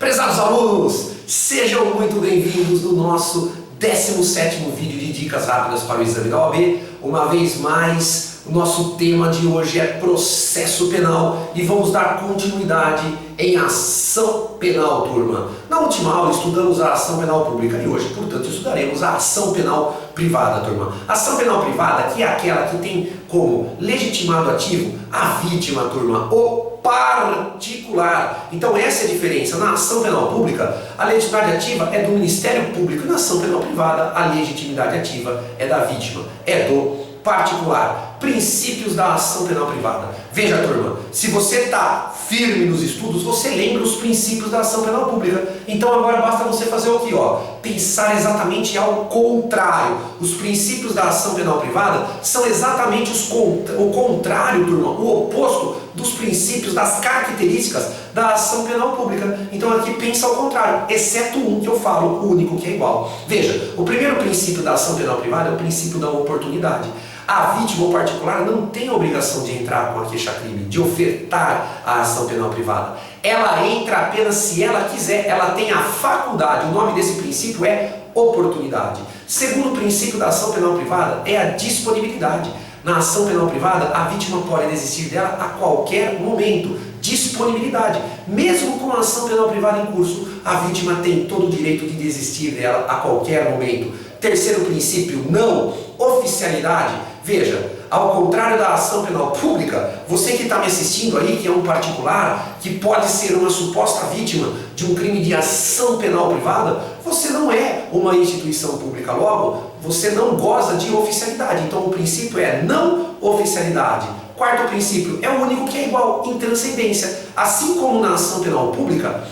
Prezados alunos, sejam muito bem-vindos no nosso 17º vídeo de dicas rápidas para o exame da OAB. Uma vez mais, o nosso tema de hoje é processo penal e vamos dar continuidade em ação penal, turma. Na última aula estudamos a ação penal pública e hoje, portanto, estudaremos a ação penal privada, turma. A ação penal privada, que é aquela que tem como legitimado ativo a vítima, turma, o particular. Então essa é a diferença. Na ação penal pública, a legitimidade ativa é do Ministério Público e na ação penal privada, a legitimidade ativa é da vítima, é do particular. Princípios da ação penal privada. Veja, turma, se você está firme nos estudos, você lembra os princípios da ação penal pública. Então agora basta você fazer o quê? Pensar exatamente ao contrário. Os princípios da ação penal privada são exatamente o contrário, turma, o oposto dos princípios, das características da ação penal pública. Então aqui pensa ao contrário, exceto um que eu falo, o único que é igual. Veja, o primeiro princípio da ação penal privada é o princípio da oportunidade. A vítima ou particular não tem a obrigação de entrar com a queixa-crime, de ofertar a ação penal privada. Ela entra apenas se ela quiser, ela tem a faculdade. O nome desse princípio é oportunidade. Segundo princípio da ação penal privada é a disponibilidade. Na ação penal privada, a vítima pode desistir dela a qualquer momento. Disponibilidade. Mesmo com a ação penal privada em curso, a vítima tem todo o direito de desistir dela a qualquer momento. Terceiro princípio, não oficialidade. Veja, ao contrário da ação penal pública, você que está me assistindo aí, que é um particular, que pode ser uma suposta vítima de um crime de ação penal privada, você não é uma instituição pública, logo, você não goza de oficialidade. Então o princípio é não oficialidade. Quarto princípio, é o único que é igual, intranscendência. Assim como na ação penal pública,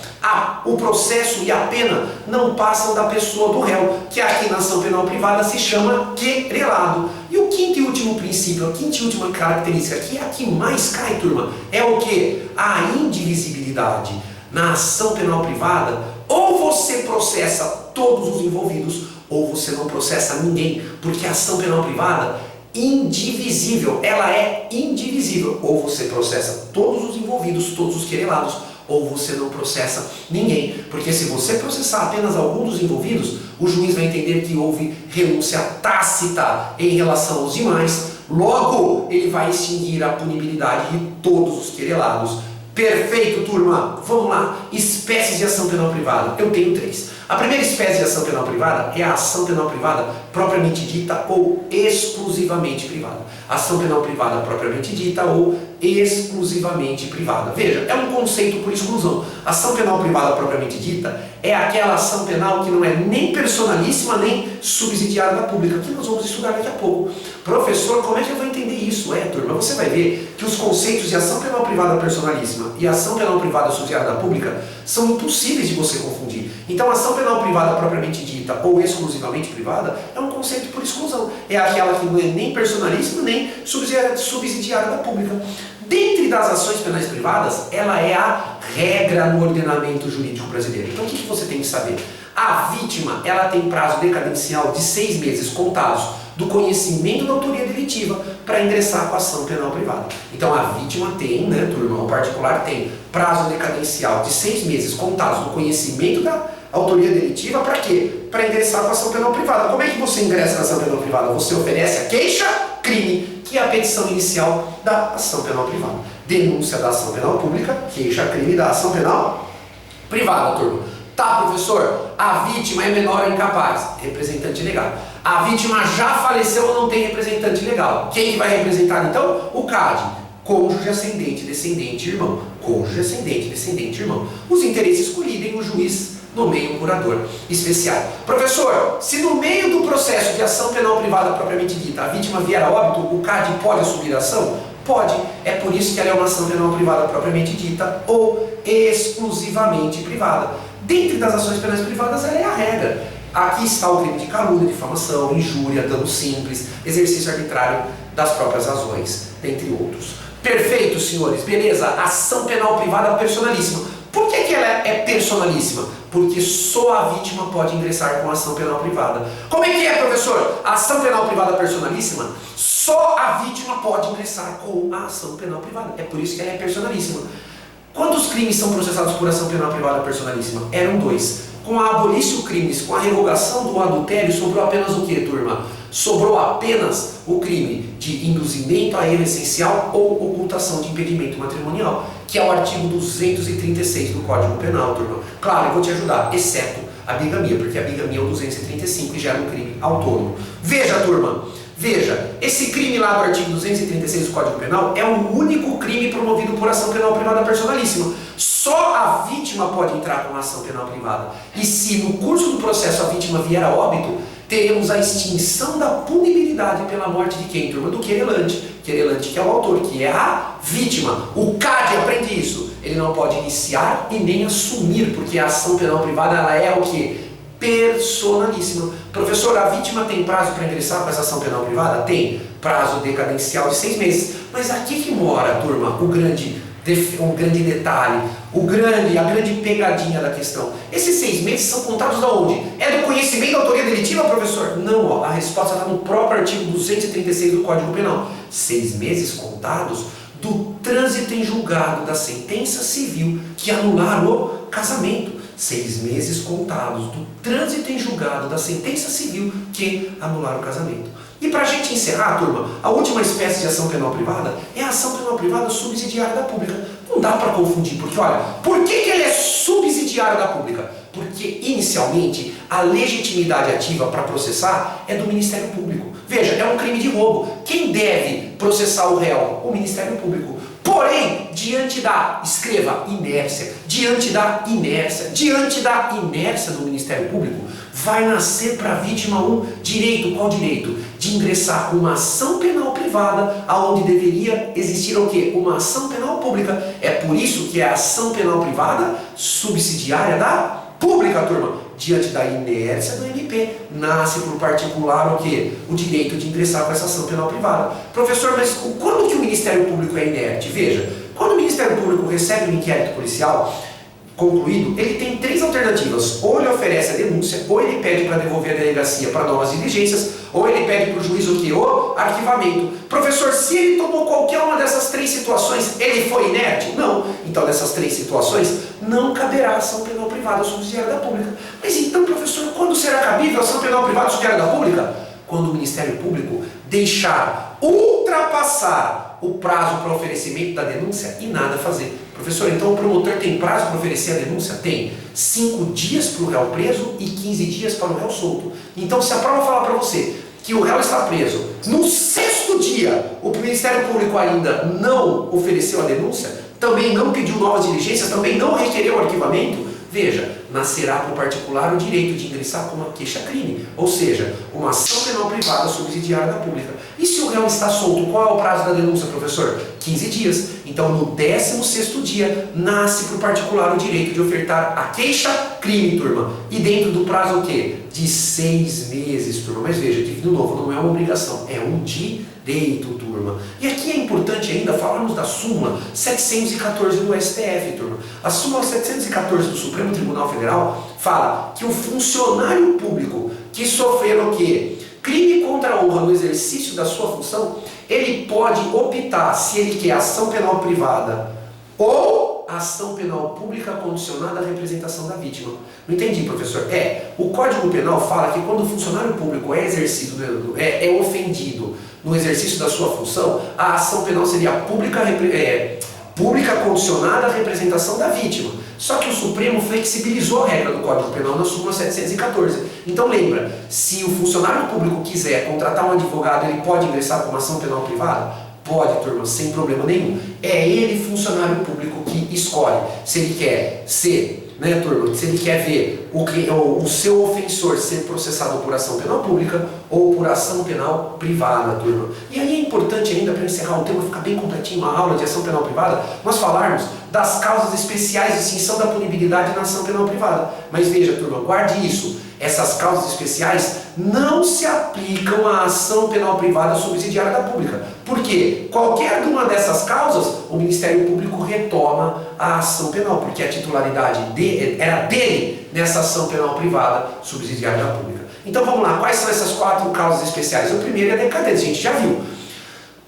o processo e a pena não passam da pessoa do réu, que aqui na ação penal privada se chama querelado. E o quinto e último princípio, a quinta e última característica, que é a que mais cai, turma, é o que? A indivisibilidade. Na ação penal privada, ou você processa todos os envolvidos, ou você não processa ninguém, porque a ação penal privada indivisível, ela é indivisível. Ou você processa todos os envolvidos, todos os querelados, ou você não processa ninguém. Porque se você processar apenas algum dos envolvidos, o juiz vai entender que houve renúncia tácita em relação aos demais, logo ele vai extinguir a punibilidade de todos os querelados. Perfeito, turma! Vamos lá. Espécies de ação penal privada. Eu tenho 3. A primeira espécie de ação penal privada é a ação penal privada propriamente dita ou exclusivamente privada. Ação penal privada propriamente dita ou exclusivamente privada. Veja, é um conceito por exclusão. Ação penal privada propriamente dita é aquela ação penal que não é nem personalíssima nem subsidiária da pública, que nós vamos estudar daqui a pouco. Professor, como é que eu vou entender isso? Turma, você vai ver que os conceitos de ação penal privada personalíssima e ação penal privada subsidiária da pública são impossíveis de você confundir. Então, a ação penal privada propriamente dita ou exclusivamente privada é um conceito por exclusão. É aquela que não é nem personalíssima nem subsidiária da pública. Dentre das ações penais privadas, ela é a regra no ordenamento jurídico brasileiro. Então, o que você tem que saber? A vítima, ela tem prazo decadencial de 6 meses contados do conhecimento da autoria delitiva para ingressar com a ação penal privada. Então a vítima tem, turma, o particular tem prazo decadencial de 6 meses contados do conhecimento da autoria delitiva para quê? Para ingressar com a ação penal privada. Como é que você ingressa na ação penal privada? Você oferece a queixa-crime, que é a petição inicial da ação penal privada. Denúncia da ação penal pública, queixa-crime da ação penal privada, turma. Tá, professor, a vítima é menor ou incapaz? Representante legal. A vítima já faleceu ou não tem representante legal? Quem que vai representar então? O CAD. Cônjuge, ascendente, descendente, irmão. Cônjuge, ascendente, descendente, irmão. Os interesses colidem, o juiz nomeia um curador especial. Professor, se no meio do processo de ação penal privada propriamente dita, a vítima vier a óbito, o CAD pode assumir a ação? Pode. É por isso que ela é uma ação penal privada propriamente dita ou exclusivamente privada. Dentre das ações penais privadas, ela é a regra. Aqui está o crime de calúnia, difamação, injúria, dano simples, exercício arbitrário das próprias razões, dentre outros. Perfeito, senhores. Beleza. Ação penal privada personalíssima. Por que ela é personalíssima? Porque só a vítima pode ingressar com a ação penal privada. Como é que é, professor? A ação penal privada personalíssima, só a vítima pode ingressar com a ação penal privada. É por isso que ela é personalíssima. Quantos crimes são processados por ação penal privada personalíssima? Eram 2. Com a abolício crimes, com a revogação do adultério, sobrou apenas o que, turma? Sobrou apenas o crime de induzimento a erro essencial ou ocultação de impedimento matrimonial, que é o artigo 236 do Código Penal, turma. Claro, eu vou te ajudar, exceto a bigamia, porque a bigamia é o 235 e já é um crime autônomo. Veja, turma, veja, esse crime lá do artigo 236 do Código Penal é o único crime promovido por ação penal privada personalíssima. Só a vítima pode entrar com uma ação penal privada. E se no curso do processo a vítima vier a óbito, teremos a extinção da punibilidade pela morte de quem, turma? Do querelante. Querelante que é o autor, que é a vítima. O CAD aprende isso. Ele não pode iniciar e nem assumir, porque a ação penal privada ela é o que? Personalíssima. Professor, a vítima tem prazo para ingressar com essa ação penal privada? Tem. Prazo decadencial de 6 meses. Mas aqui que mora, turma, um grande detalhe, a grande pegadinha da questão. Esses 6 meses são contados da onde? É do conhecimento da autoria delitiva, professor? Não, ó, a resposta está no próprio artigo 236 do Código Penal. 6 meses contados do trânsito em julgado da sentença civil que anular o casamento. 6 meses contados do trânsito em julgado da sentença civil que anular o casamento. E para a gente encerrar, turma, a última espécie de ação penal privada é a ação penal privada subsidiária da pública. Não dá para confundir, porque olha, por que ele é subsidiário da pública? Porque inicialmente a legitimidade ativa para processar é do Ministério Público. Veja, é um crime de roubo. Quem deve processar o réu? O Ministério Público. Porém, diante da inércia do Ministério Público, vai nascer para a vítima um direito. Qual direito? De ingressar com uma ação penal privada, aonde deveria existir o quê? Uma ação penal pública. É por isso que é a ação penal privada subsidiária da pública, turma. Diante da inércia do MP, nasce por particular o quê? O direito de ingressar com essa ação penal privada. Professor, mas quando que o Ministério Público é inerte? Veja, quando o Ministério Público recebe um inquérito policial concluído, ele tem 3 alternativas. Ou ele oferece a denúncia, ou ele pede para devolver a delegacia para novas diligências, ou ele pede para o juiz o quê? O arquivamento. Professor, se ele tomou qualquer uma dessas 3 situações, ele foi inerte? Não. Então, nessas 3 situações, não caberá ação penal privada subsidiária da pública. Mas então, professor, quando será cabível a ação penal privada subsidiária da pública? Quando o Ministério Público deixar ultrapassar o prazo para oferecimento da denúncia e nada fazer. Professor, então o promotor tem prazo para oferecer a denúncia? Tem. 5 dias para o réu preso e 15 dias para o réu solto. Então, se a prova falar para você que o réu está preso, no 6º dia o Ministério Público ainda não ofereceu a denúncia, também não pediu novas diligências, também não requereu o arquivamento, veja, nascerá para o particular o direito de ingressar com uma queixa-crime, ou seja, uma ação penal privada subsidiária da pública. E se o réu está solto, qual é o prazo da denúncia, professor? 15 dias. Então, no 16º dia, nasce para o particular o direito de ofertar a queixa-crime, turma. E dentro do prazo o quê? De 6 meses, turma. Mas veja, de novo, não é uma obrigação, é um direito, turma. E aqui é importante ainda falarmos da súmula 714 do STF, turma. A súmula 714 do Supremo Tribunal Federal fala que o funcionário público que sofrer o quê? Crime contra a honra no exercício da sua função, ele pode optar se ele quer ação penal privada ou ação penal pública condicionada à representação da vítima. Não entendi, professor. O Código Penal fala que quando o funcionário público é exercido, é ofendido no exercício da sua função, a ação penal seria pública condicionada à representação da vítima. Só que o Supremo flexibilizou a regra do Código Penal na súmula 714. Então lembra, se o funcionário público quiser contratar um advogado, ele pode ingressar com uma ação penal privada? Pode, turma, sem problema nenhum. É ele, funcionário público, que escolhe se ele quer ser, né, turma, se ele quer ver o seu ofensor ser processado por ação penal pública ou por ação penal privada, turma. E aí é importante ainda, para encerrar o tema, ficar bem completinho, uma aula de ação penal privada, nós falarmos das causas especiais de extinção da punibilidade na ação penal privada. Mas veja, turma, guarde isso. Essas causas especiais não se aplicam à ação penal privada subsidiária da pública. Por quê? Qualquer uma dessas causas, o Ministério Público retoma a ação penal, porque a titularidade era dele nessa ação penal privada subsidiária da pública. Então vamos lá, quais são essas 4 causas especiais? O primeiro é a decadência, a gente já viu.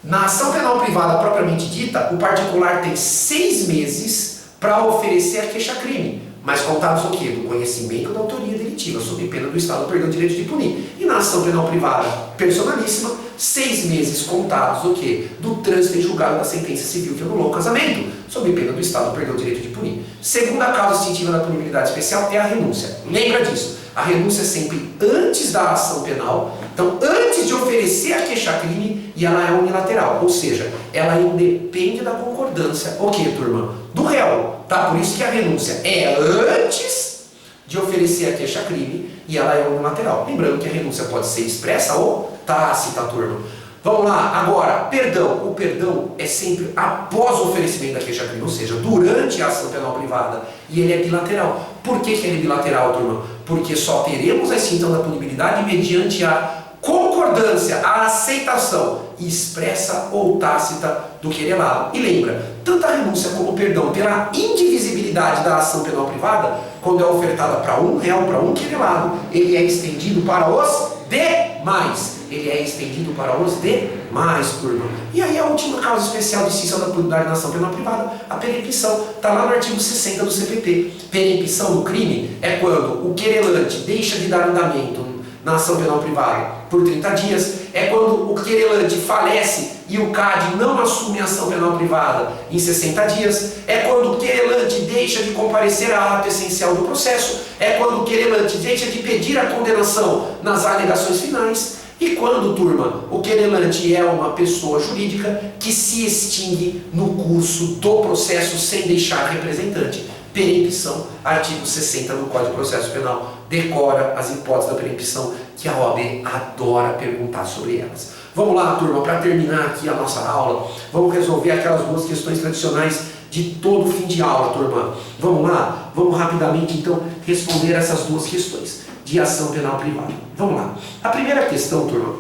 Na ação penal privada propriamente dita, o particular tem 6 meses para oferecer a queixa-crime, mas contados o quê? Do conhecimento da autoria delitiva, sob pena do Estado perder o direito de punir. E na ação penal privada personalíssima, 6 meses contados o quê? Do trânsito em julgado da sentença civil que anulou o casamento, sob pena do Estado perder o direito de punir. Segunda causa distintiva da punibilidade especial é a renúncia. Lembra disso? A renúncia é sempre antes da ação penal, então antes de oferecer a queixa-crime, e ela é unilateral, ou seja, ela independe da concordância, o quê, turma? Do réu, tá? Por isso que a renúncia é antes de oferecer a queixa-crime e ela é unilateral. Lembrando que a renúncia pode ser expressa ou tácita, turma. Vamos lá, agora, perdão. O perdão é sempre após o oferecimento da queixa-crime, ou seja, durante a ação penal privada, e ele é bilateral. Por que ele é bilateral, turma? Porque só teremos a extinção da punibilidade mediante a concordância, a aceitação expressa ou tácita do querelado. E lembra, tanto a renúncia como o perdão pela indivisibilidade da ação penal privada, quando é ofertada para um réu, para um querelado, ele é estendido para os demais. Ele é estendido para os demais, turma. E aí a última causa especial de extinção da punibilidade na ação penal privada, a perempção, está lá no artigo 60 do CPP. Perempção do crime é quando o querelante deixa de dar andamento na ação penal privada por 30 dias, é quando o querelante falece e o CAD não assume a ação penal privada em 60 dias, é quando o querelante deixa de comparecer à ato essencial do processo, é quando o querelante deixa de pedir a condenação nas alegações finais, e quando, turma, o querelante é uma pessoa jurídica que se extingue no curso do processo sem deixar representante. Perempção, artigo 60 do Código de Processo Penal, decora as hipóteses da perempção que a OAB adora perguntar sobre elas. Vamos lá, turma, para terminar aqui a nossa aula, vamos resolver aquelas duas questões tradicionais de todo fim de aula, turma. Vamos lá? Vamos rapidamente, então, responder essas duas questões de ação penal privada. Vamos lá. A primeira questão, turma,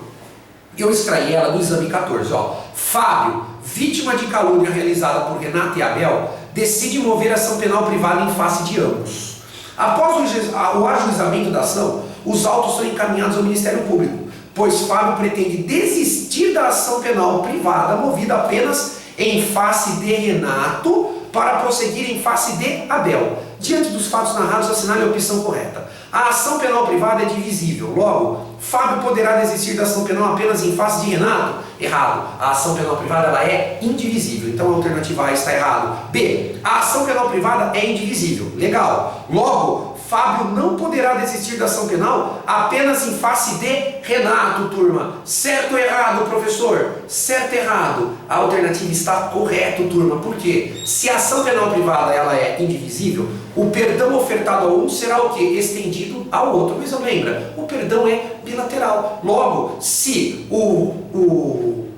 eu extraí ela do exame 14, ó. Fábio, vítima de calúnia realizada por Renata e Abel, decide mover ação penal privada em face de ambos. Após o ajuizamento da ação, os autos são encaminhados ao Ministério Público, pois Fábio pretende desistir da ação penal privada movida apenas em face de Renato para prosseguir em face de Abel. Diante dos fatos narrados, assinale a opção correta. A ação penal privada é divisível, logo, Fábio poderá desistir da ação penal apenas em face de Renato? Errado. A ação penal privada ela é indivisível, então a alternativa A está errado. B. A ação penal privada é indivisível. Legal. Logo, Fábio não poderá desistir da ação penal apenas em face de Renato, turma. Certo ou errado, professor? Certo ou errado? A alternativa está correta, turma. Por quê? Se a ação penal privada ela é indivisível, o perdão ofertado a um será o quê? Estendido ao outro. Mas lembra, o perdão é bilateral. Logo, se o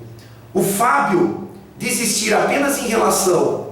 Fábio desistir apenas em relação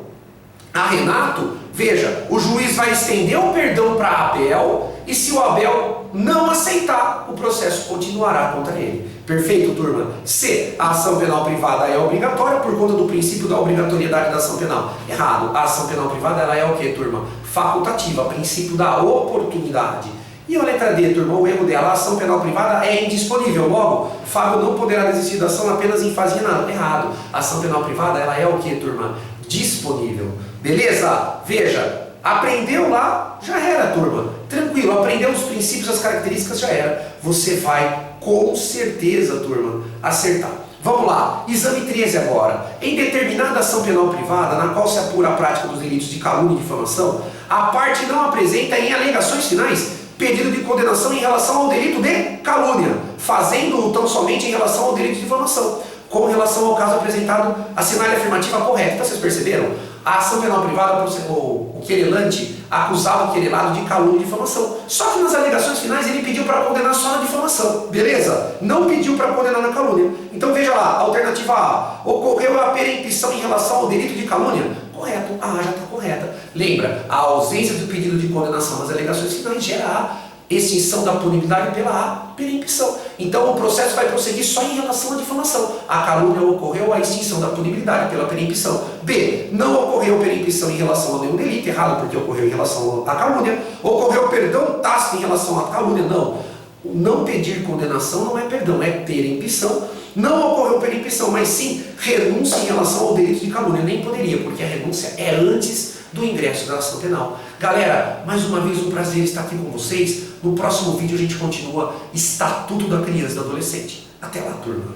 a Renato, veja, o juiz vai estender o perdão para Abel, e se o Abel não aceitar, o processo continuará contra ele. Perfeito, turma? C. A ação penal privada é obrigatória por conta do princípio da obrigatoriedade da ação penal. Errado. A ação penal privada ela é o que, turma? Facultativa, princípio da oportunidade. E a letra D, turma, o erro dela, a ação penal privada é indisponível. Logo, Fábio não poderá desistir da ação apenas em fase de Renato. Errado. A ação penal privada ela é o que, turma? Disponível. Beleza? Veja, aprendeu lá, já era, turma. Tranquilo, aprendeu os princípios, as características, já era. Você vai, com certeza, turma, acertar. Vamos lá, exame 13 agora. Em determinada ação penal privada, na qual se apura a prática dos delitos de calúnia e difamação, a parte não apresenta em alegações finais pedido de condenação em relação ao delito de calúnia, fazendo-o tão somente em relação ao delito de difamação. Com relação ao caso apresentado, assinale a afirmativa correta. Então, vocês perceberam? A ação penal privada, o querelante acusava o querelado de calúnia e difamação. Só que nas alegações finais ele pediu para condenar só na difamação. Beleza? Não pediu para condenar na calúnia. Então veja lá, alternativa A. Ocorreu a perempção em relação ao delito de calúnia? Correto. A já está correta. Lembra, a ausência do pedido de condenação nas alegações finais gera a extinção da punibilidade pela perempção. Então o processo vai prosseguir só em relação à difamação. A calúnia ocorreu a extinção da punibilidade pela perempção. B. Não ocorreu perempção em relação a nenhum delito. Errado, porque ocorreu em relação à calúnia. Ocorreu perdão tácito em relação à calúnia. Não. Não pedir condenação não é perdão, é perempção. Não ocorreu perempção, mas sim renúncia em relação ao delito de calúnia. Nem poderia, porque a renúncia é antes do ingresso da ação penal. Galera, mais uma vez um prazer estar aqui com vocês. No próximo vídeo a gente continua Estatuto da Criança e do Adolescente. Até lá, turma!